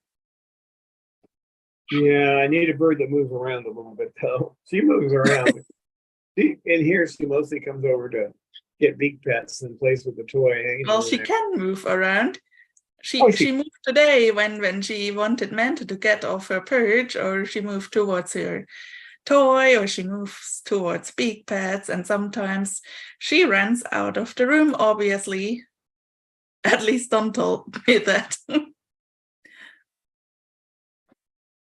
A: Yeah, I need a bird that moves around a little bit though. She moves around. In here, she mostly comes over to get big pets and plays with the toy. hanging
B: Well,
A: over
B: she
A: there.
B: can move around.
A: Oh,
B: She moved today when she wanted Mander to get off her perch, or she moved towards her toy, or she moves towards big pets, and sometimes she runs out of the room, obviously. At least Don told me that.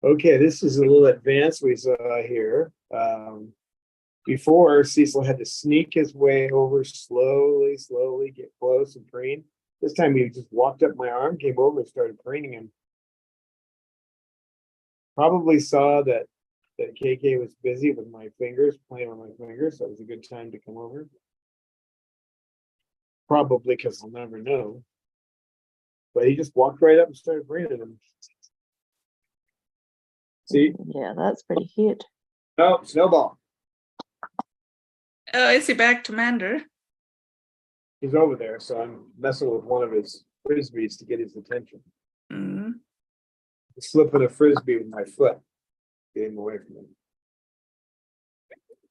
A: Okay, this is a little advanced we saw here. Before, Cecil had to sneak his way over slowly, get close and preen. This time he just walked up my arm, came over and started preening him. Probably saw that KK was busy with my fingers, playing with my fingers, so it was a good time to come over. Probably because I'll never know. But he just walked right up and started preening him. See?
C: Yeah, that's pretty cute.
A: Oh, Snowball.
B: Oh, is he back to Mander?
A: He's over there, so I'm messing with one of his frisbees to get his attention.
B: Mm.
A: Slipping a frisbee with my foot, get him away from him.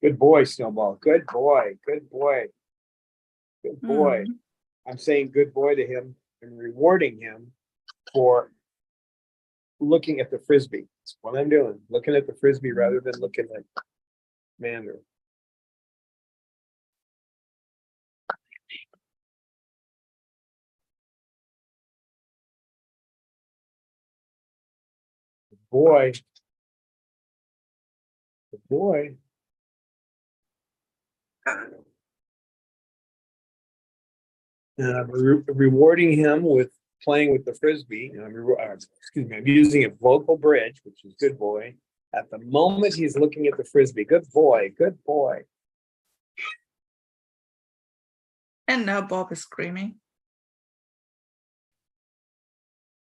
A: Good boy, Snowball. Good boy. Good boy. Good boy.
B: Mm.
A: I'm saying good boy to him and rewarding him for looking at the frisbee. That's what I'm doing. Looking at the frisbee rather than looking at Mander. Good boy. Good boy. And I'm rewarding him with playing with the frisbee. And excuse me, I'm using a vocal bridge, which is good boy. At the moment he's looking at the frisbee. Good boy. Good boy.
B: And now Bob is screaming.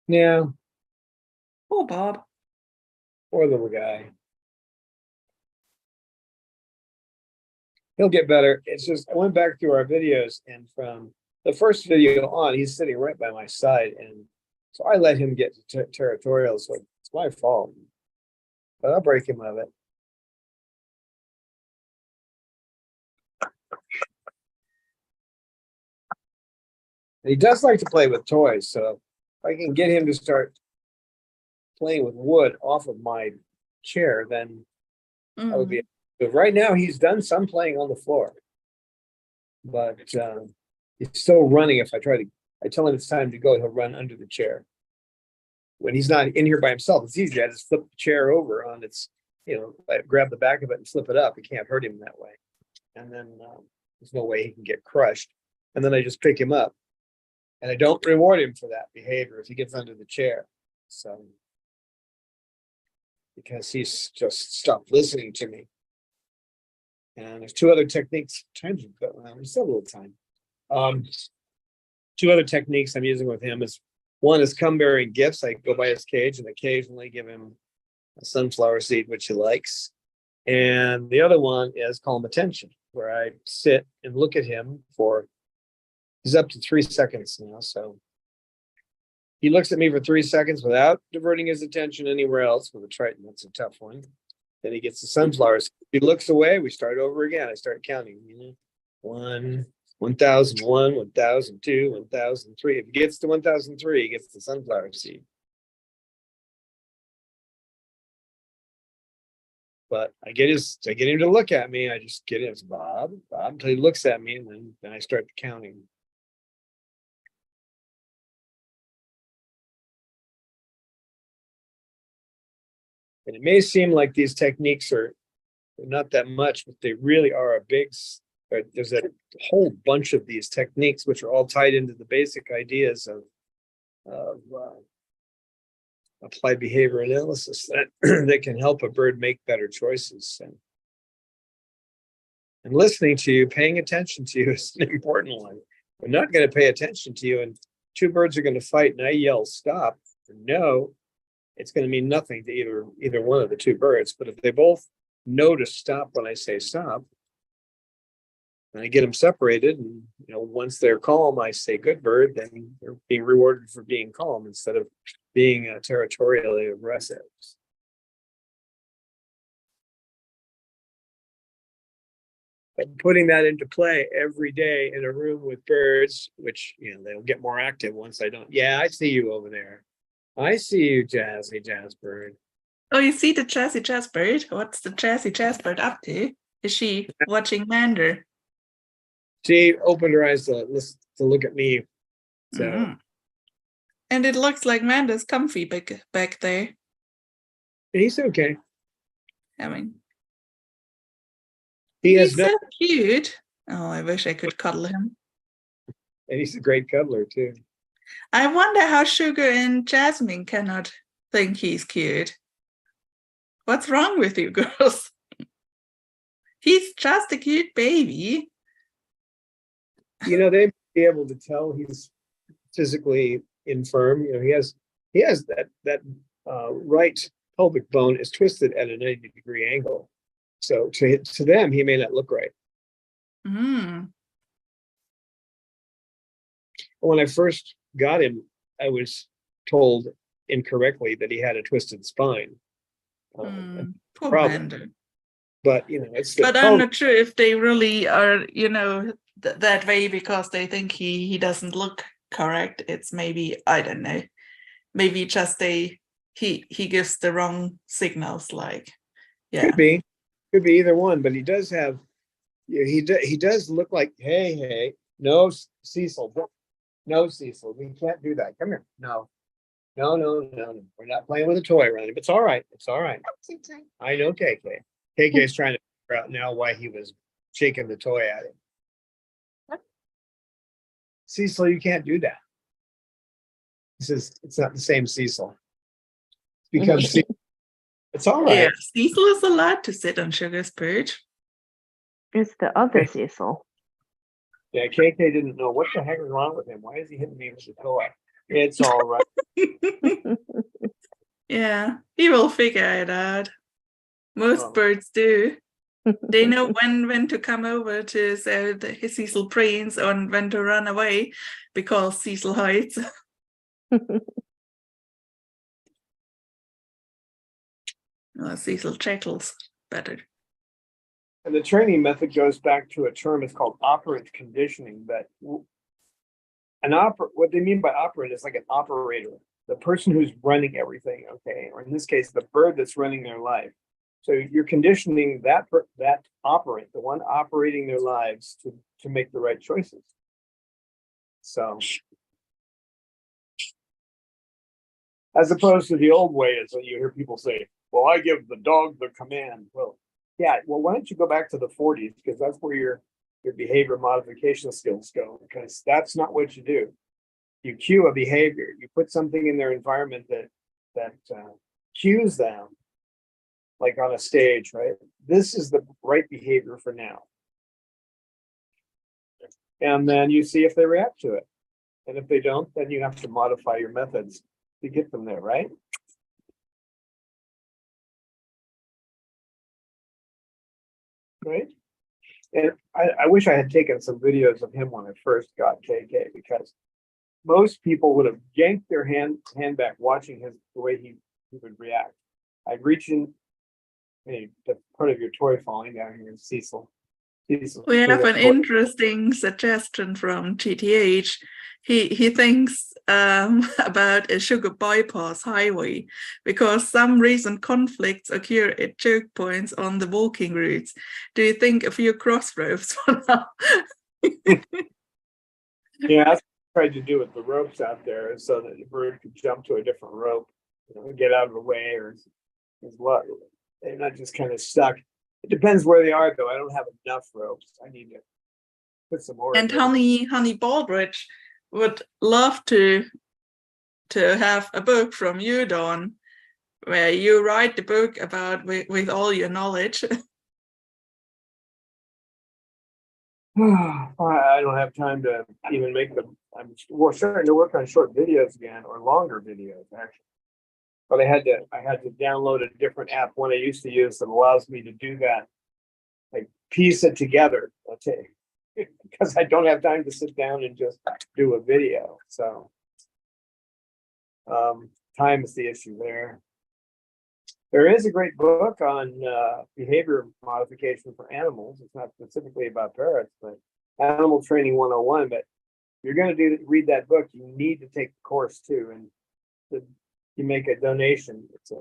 A: Yeah,
B: Oh, Bob.
A: poor little guy. He'll get better. It's just I went back through our videos, and from the first video on, he's sitting right by my side, and so I let him get territorial. So it's my fault, but I'll break him of it. And he does like to play with toys, so if I can get him to start playing with wood off of my chair, then that would be. But right now, he's done some playing on the floor, but he's still running. If I tell him it's time to go, he'll run under the chair. When he's not in here by himself, it's easy. I just flip the chair over on its, I grab the back of it and flip it up. It can't hurt him that way. And then there's no way he can get crushed. And then I just pick him up. And I don't reward him for that behavior if he gets under the chair. So, because he's just stopped listening to me. And there's two other techniques. Time's still a little time. Two other techniques I'm using with him is one is come bearing gifts. I go by his cage and occasionally give him a sunflower seed, which he likes. And the other one is calm attention, where I sit and look at him he's up to 3 seconds now. So he looks at me for 3 seconds without diverting his attention anywhere else with a Triton. That's a tough one. Then he gets the sunflowers. He looks away. We start over again. I start counting. 1,001, 1,002, 1,003. If he gets to 1,003, he gets the sunflower seed. But I get him to look at me. I just get him, Bob, until he looks at me, and then I start counting. And it may seem like these techniques are not that much, but they really are there's a whole bunch of these techniques which are all tied into the basic ideas of applied behavior analysis that can help a bird make better choices. And listening to you, paying attention to you is an important one. We're not going to pay attention to you, and two birds are going to fight, and I yell stop or no, it's going to mean nothing to either one of the two birds. But if they both know to stop when I say stop, And I get them separated, and once they're calm, I say, "Good bird." Then they're being rewarded for being calm instead of being territorially aggressive. But putting that into play every day in a room with birds, which they'll get more active once I don't. Yeah, I see you over there. I see you, Jazzy Jazz Bird.
B: Oh, you see the Jazzy Jazz Bird? What's the Jazzy Jazz Bird up to? Is she watching Mander?
A: She opened her eyes to look at me. So,
B: Mhm. And it looks like Mander's comfy back there.
A: he's okay.
B: I mean,
A: He's
B: so cute. Oh, I wish I could cuddle him.
A: And he's a great cuddler too.
B: I wonder how Sugar and Jasmine cannot think he's cute. What's wrong with you girls? He's just a cute baby.
A: They'd be able to tell he's physically infirm. He has that right pelvic bone is twisted at a 90-degree angle. So to them, he may not look right.
B: Mm.
A: When I first got him, I was told incorrectly that he had a twisted spine.
B: Poor
A: problem.
B: Mander.
A: But it's the
B: But I'm not sure if they really are, that way because they think he doesn't look correct. It's maybe, I don't know, maybe just he gives the wrong signals. Like, yeah,
A: could be either one. But he does have, he does look like, hey, no, Cecil, we can't do that. Come here, no. We're not playing with a toy around him. It's all right. I know, KK. KK is trying to figure out now why he was shaking the toy at him. Cecil, you can't do that. He says it's not the same Cecil. It's because it's all right.
B: Yeah, Cecil is allowed to sit on Sugar's perch.
C: It's the other Cecil.
A: Yeah, KK didn't know what the heck is wrong with him. Why is he hitting me with the toy? It's all right.
B: Yeah, he will figure it out. Most birds do. They know when to come over to Cecil preens and when to run away because Cecil hides. Cecil chuckles better.
A: And the training method goes back to a term. It's called operant conditioning. But what they mean by operant is like an operator, the person who's running everything. Okay, or in this case, the bird that's running their life. So you're conditioning that operant, the one operating their lives, to make the right choices. So, as opposed to the old way, is that you hear people say, "Well, I give the dog the command." Well, yeah. Well, why don't you go back to the 40s, because that's where your behavior modification skills go, because that's not what you do. You cue a behavior. You put something in their environment that cues them, like on a stage, right? This is the right behavior for now. And then you see if they react to it. And if they don't, then you have to modify your methods to get them there, right? Right? And I wish I had taken some videos of him when I first got KK, because most people would have yanked their hand back watching the way he would react. I'd reach in, the part of your toy falling down here, Cecil.
B: We have an interesting suggestion from GTH. He thinks about a sugar bypass highway because some recent conflicts occur at choke points on the walking routes. Do you think a few crossroads for now?
A: Yeah, that's what I tried to do with the ropes out there, so that the bird could jump to a different rope, get out of the way, or they're not just kind of stuck. It depends where they are, though. I don't have enough ropes. I need to put some more.
B: And Honey Baldridge would love to have a book from you, Dawn, where you write the book about with all your knowledge.
A: I don't have time to even make them. We're starting to work on short videos again, or longer videos, actually. But I had to download a different app, one I used to use, that allows me to do that, like piece it together. Okay, because I don't have time to sit down and just do a video. So time is the issue there. There is a great book on behavior modification for animals. It's not specifically about parrots, but Animal Training 101. But if you're going to read that book, you need to take the course too. And you make a donation. It's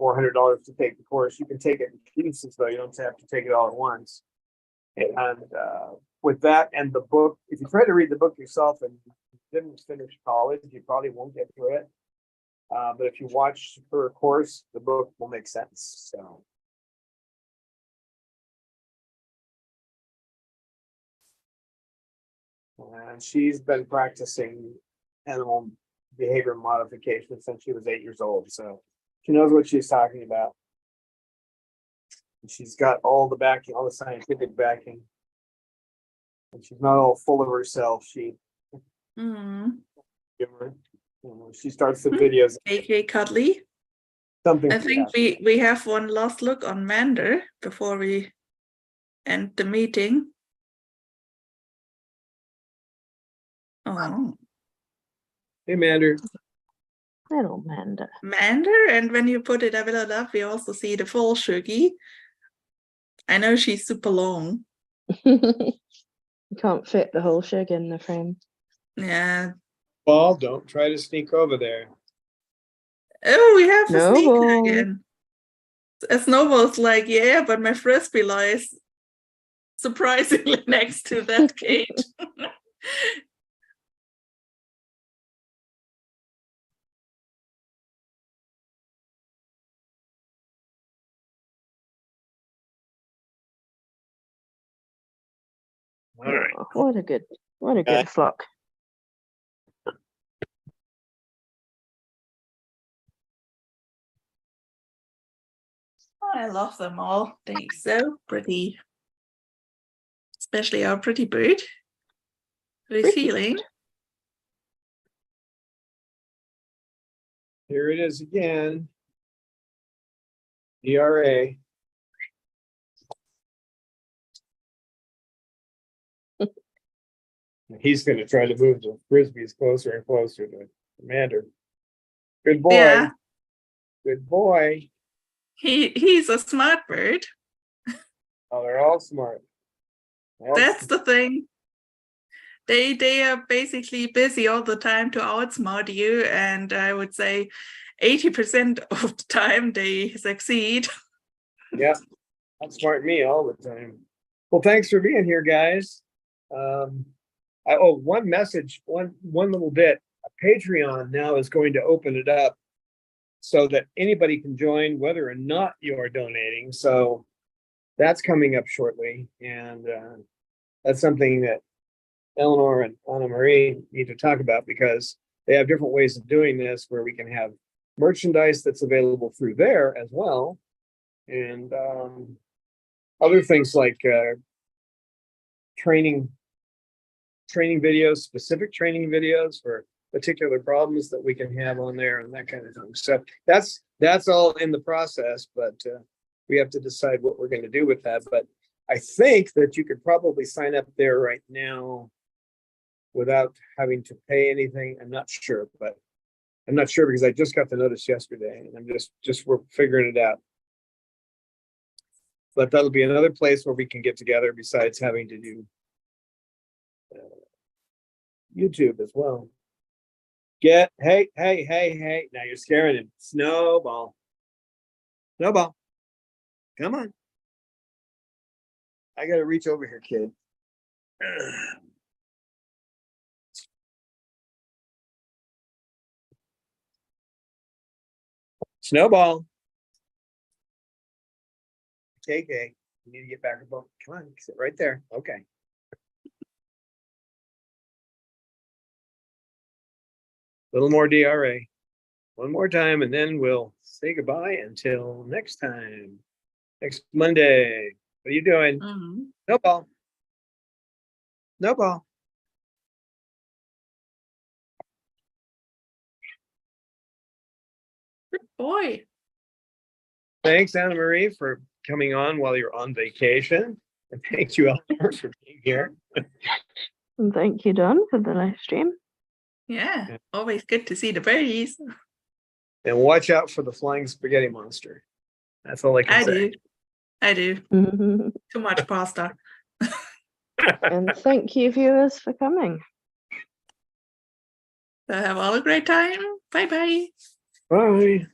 A: $400 to take the course. You can take it in pieces, though. You don't have to take it all at once. And with that and the book, if you try to read the book yourself and you didn't finish college, you probably won't get through it. But if you watch her course, the book will make sense. So. And she's been practicing animal behavior modification since she was 8 years old. So she knows what she's talking about. And she's got all the backing, all the scientific backing. And she's not all full of herself. She she starts the videos.
B: AK Cuddly.
A: Something
B: I think we have one last look on Mander before we end the meeting. Oh.
A: Hey, Mander.
C: Little Mander.
B: Mander, and when you put it a bit up, we also see the full Shuggy. I know she's super long.
C: You can't fit the whole sugar in the frame.
B: Yeah.
A: Ball, don't try to sneak over there.
B: Oh, we have a sneaker
C: Snowball.
B: again. A Snowball's like, yeah, but my frisbee lies surprisingly next to that cage.
A: All right.
C: Oh, what a good flock.
B: I love them all. They're so pretty. Especially our pretty bird. With feeling.
A: Here it is again. DRA. He's going to try to move the frisbees closer and closer to Mander. Good boy.
B: Yeah.
A: Good boy.
B: He's a smart bird.
A: Oh, they're all smart.
B: That's the thing. They are basically busy all the time to outsmart you, and I would say 80% of the time they succeed.
A: Yeah, outsmart me all the time. Well, thanks for being here, guys. One message, one little bit. Patreon now is going to open it up so that anybody can join, whether or not you are donating. So that's coming up shortly, and that's something that Eleanor and Anna Marie need to talk about, because they have different ways of doing this where we can have merchandise that's available through there as well, and other things like training videos, specific training videos for particular problems that we can have on there and that kind of thing. So that's all in the process, but we have to decide what we're going to do with that. But I think that you could probably sign up there right now without having to pay anything. I'm not sure because I just got the notice yesterday, and I'm just we're figuring it out. But that'll be another place where we can get together besides having to do YouTube as well. Hey, now you're scaring him. Snowball, come on. I gotta reach over here, kid. Snowball. KK, you need to get back above. Come on, sit right there. Okay. Little more DRA. One more time, and then we'll say goodbye until next time. Next Monday. What are you doing? No ball. No ball.
B: Good boy.
A: Thanks, Anna Marie, for coming on while you're on vacation. And thank you, Eleanor, for being here.
C: And thank you, Don, for the live stream.
B: Yeah, always good to see the birdies.
A: And watch out for the flying spaghetti monster. That's all I can say.
B: I do.
C: And
B: Too much pasta.
C: thank you, viewers, for coming.
B: So have all a great time. Bye bye.
A: Bye.